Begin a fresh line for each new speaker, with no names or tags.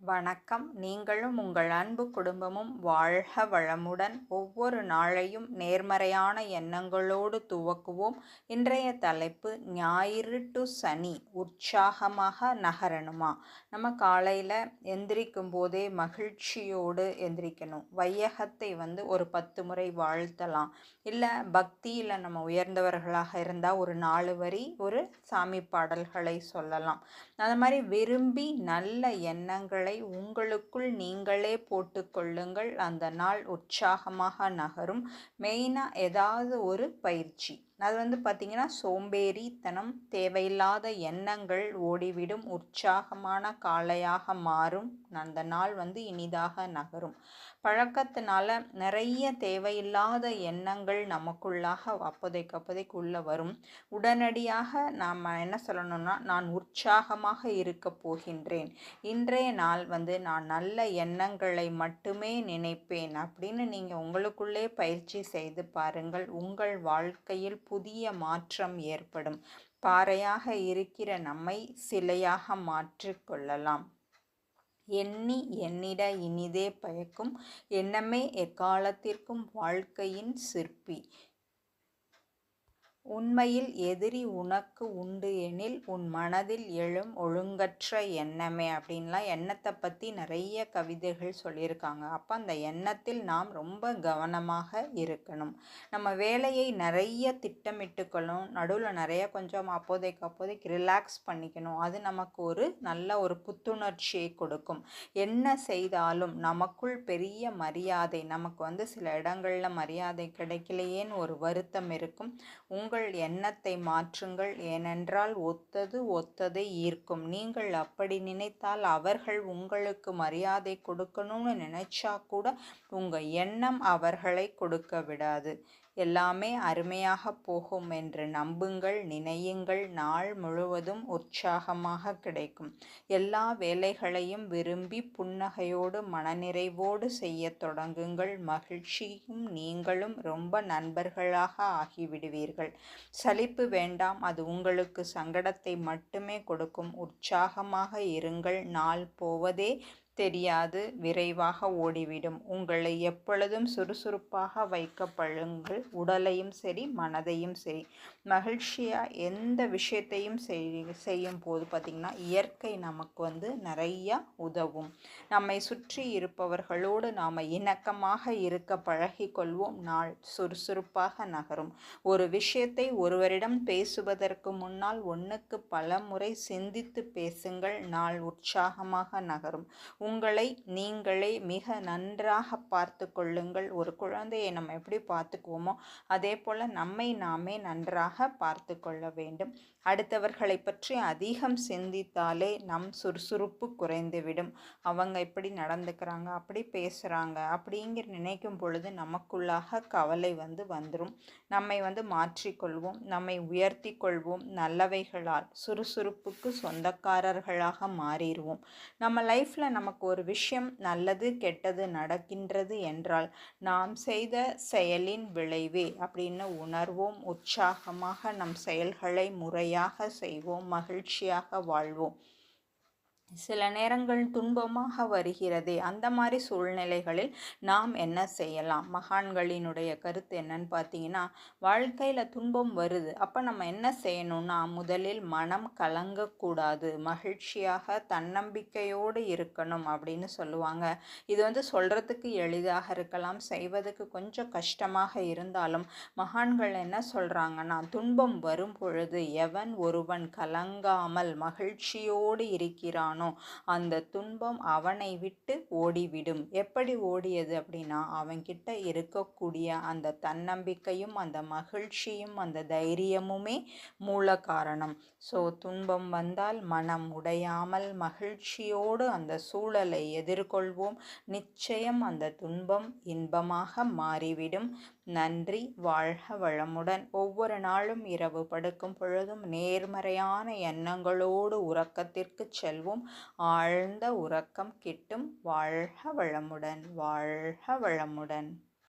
வணக்கம். நீங்களும் உங்கள் அன்பு குடும்பமும் வாழ்க வளமுடன். ஒவ்வொரு நாளையும் நேர்மறையான எண்ணங்களோடு துவக்குவோம். இன்றைய தலைப்பு ஞாயிறு டு சனி உற்சாகமாக நகரணுமா? நம்ம காலையில் எந்திரிக்கும் போதே மகிழ்ச்சியோடு எந்திரிக்கணும். வையகத்தை ஒரு 10 முறை வாழ்த்தலாம். இல்லை பக்தியில் நம்ம உயர்ந்தவர்களாக இருந்தால் ஒரு 4 வரி ஒரு சாமி பாடல்களை சொல்லலாம். அது மாதிரி விரும்பி நல்ல எண்ணங்களை உங்களுக்குள் நீங்களே போட்டுக்கொள்ளுங்கள். அந்த நாள் உற்சாகமாக நகரும். மெயினாக ஏதாவது ஒரு பயிற்சி, அது பார்த்திங்கன்னா சோம்பேறித்தனம், தேவையில்லாத எண்ணங்கள் ஓடிவிடும். உற்சாகமான காலையாக மாறும். அந்த நாள் இனிதாக நகரும். பழக்கத்தினால நிறைய தேவையில்லாத எண்ணங்கள் நமக்குள்ளாக அப்போதைக்கு உள்ள வரும். உடனடியாக நாம் என்ன சொல்லணும்னா, நான் உற்சாகமாக இருக்க போகின்றேன், இன்றைய நாள் நான் நல்ல எண்ணங்களை மட்டுமே நினைப்பேன் அப்படின்னு நீங்கள் உங்களுக்குள்ளே பயிற்சி செய்து பாருங்கள். உங்கள் வாழ்க்கையில் புதிய மாற்றம் ஏற்படும். பாறையாக இருக்கிற நம்மை சிலையாக மாற்றிக்கொள்ளலாம். எண்ணி எண்ணிட இனிதே பயக்கும். எண்ணமே எக்காலத்திற்கும் வாழ்க்கையின் சிற்பி. உண்மையில் எதிரி உனக்கு உண்டு எனில் உன் மனதில் எழும் ஒழுங்கற்ற எண்ணமே அப்படின்லாம் எண்ணத்தை பற்றி நிறைய கவிதைகள் சொல்லியிருக்காங்க. அப்போ அந்த எண்ணத்தில் நாம் ரொம்ப கவனமாக இருக்கணும். நம்ம வேலையை நிறைய திட்டமிட்டுக்கணும். நடுவில் நிறைய கொஞ்சம் அப்போதைக்கு ரிலாக்ஸ் பண்ணிக்கணும். அது நமக்கு ஒரு நல்ல ஒரு புத்துணர்ச்சியை கொடுக்கும். என்ன செய்தாலும் நமக்குள் பெரிய மரியாதை, நமக்கு சில இடங்களில் மரியாதை கிடைக்கலையேன்னு ஒரு வருத்தம் இருக்கும். உங்கள் எண்ணத்தை மாற்றுங்கள். ஏனென்றால் ஒத்ததை ஈர்க்கும். நீங்கள் அப்படி நினைத்தால் அவர்கள் உங்களுக்கு மரியாதை கொடுக்கணும்னு நினைச்சா கூட உங்கள் எண்ணம் அவர்களை கொடுக்க விடாது. எல்லாமே அருமையாக போகும் என்று நம்புங்கள், நினையுங்கள். நாள் முழுவதும் உற்சாகமாக கிடைக்கும். எல்லா வேலைகளையும் விரும்பி புன்னகையோடு மனநிறைவோடு செய்ய தொடங்குங்கள். மகிழ்ச்சியும் நீங்களும் ரொம்ப நண்பர்களாக ஆகிவிடுவீர்கள். சலிப்பு வேண்டாம், அது உங்களுக்கு சங்கடத்தை மட்டுமே கொடுக்கும். உற்சாகமாக இருங்கள். நாள் போவதே தெரியாது, விரைவாக ஓடிவிடும். உங்களை எப்பொழுதும் சுறுசுறுப்பாக வைக்கப்படுங்கள். உடலையும் சரி மனதையும் சரி. மகிழ்ச்சியாக எந்த விஷயத்தையும் செய்யும் போது பார்த்திங்கன்னா இயற்கை நமக்கு நிறையா உதவும். நம்மை சுற்றி இருப்பவர்களோடு நாம் இணக்கமாக இருக்க பழகி கொள்வோம். நாள் சுறுசுறுப்பாக நகரும். ஒரு விஷயத்தை ஒருவரிடம் பேசுவதற்கு முன்னால் ஒன்றுக்கு பல முறை சிந்தித்து பேசுங்கள். நாள் உற்சாகமாக நகரும். உங்களை நீங்களே மிக நன்றாக பார்த்து கொள்ளுங்கள். ஒரு குழந்தையை நம்ம எப்படி பார்த்துக்குவோமோ அதே போல் நம்மை நாமே நன்றாக பார்த்து கொள்ள வேண்டும். அடுத்தவர்களை பற்றி அதிகம் சிந்தித்தாலே நம் சுறுசுறுப்பு குறைந்துவிடும். அவங்க எப்படி நடந்துக்கிறாங்க, அப்படி பேசுகிறாங்க அப்படிங்கிற நினைக்கும் பொழுது நமக்குள்ளாக கவலை வந்துடும். நம்மை மாற்றிக்கொள்வோம், நம்மை உயர்த்தி கொள்வோம். நல்லவைகளால் சுறுசுறுப்புக்கு சொந்தக்காரர்களாக மாறிடுவோம். நம்ம லைஃப்பில் நமக்கு ஒரு விஷயம் நல்லது கெட்டது நடக்கின்றது என்றால் நாம் செய்த செயலின் விளைவே அப்படின்னு உணர்வோம். உற்சாகமாக நம் செயல்களை முறையாக செய்வோம். மகிழ்ச்சியாக வாழ்வோம். சில நேரங்கள் துன்பமாக வருகிறதே, அந்த மாதிரி சூழ்நிலைகளில் நாம் என்ன செய்யலாம்? மகான்களினுடைய கருத்து என்னன்னு பார்த்தீங்கன்னா, வாழ்க்கையில் துன்பம் வருது, அப்போ நம்ம என்ன செய்யணும்னா, முதலில் மனம் கலங்கக்கூடாது, மகிழ்ச்சியாக தன்னம்பிக்கையோடு இருக்கணும் அப்படின்னு சொல்லுவாங்க. இது சொல்கிறதுக்கு எளிதாக இருக்கலாம், செய்வதற்கு கொஞ்சம் கஷ்டமாக இருந்தாலும் மகான்கள் என்ன சொல்கிறாங்கன்னா, துன்பம் வரும் பொழுது எவன் ஒருவன் கலங்காமல் மகிழ்ச்சியோடு இருக்கிறானோ அந்த துன்பம் அவனை விட்டு ஓடிவிடும். எப்படி ஓடியது அப்படின்னா, அவன்கிட்ட இருக்கக்கூடிய அந்த தன்னம்பிக்கையும் அந்த மகிழ்ச்சியும் அந்த தைரியமுமே மூல காரணம். துன்பம் வந்தால் மனம் உடையாமல் மகிழ்ச்சியோடு அந்த சூழலை எதிர்கொள்வோம். நிச்சயம் அந்த துன்பம் இன்பமாக மாறிவிடும். நன்றி. வாழ்க வளமுடன். ஒவ்வொரு நாளும் இரவு படுக்கும் பொழுதும் நேர்மறையான எண்ணங்களோடு உறக்கத்திற்கு செல்வோம். ஆழ்ந்த உறக்கம் கிட்டும். வாழ்க வளமுடன். வாழ்க வளமுடன்.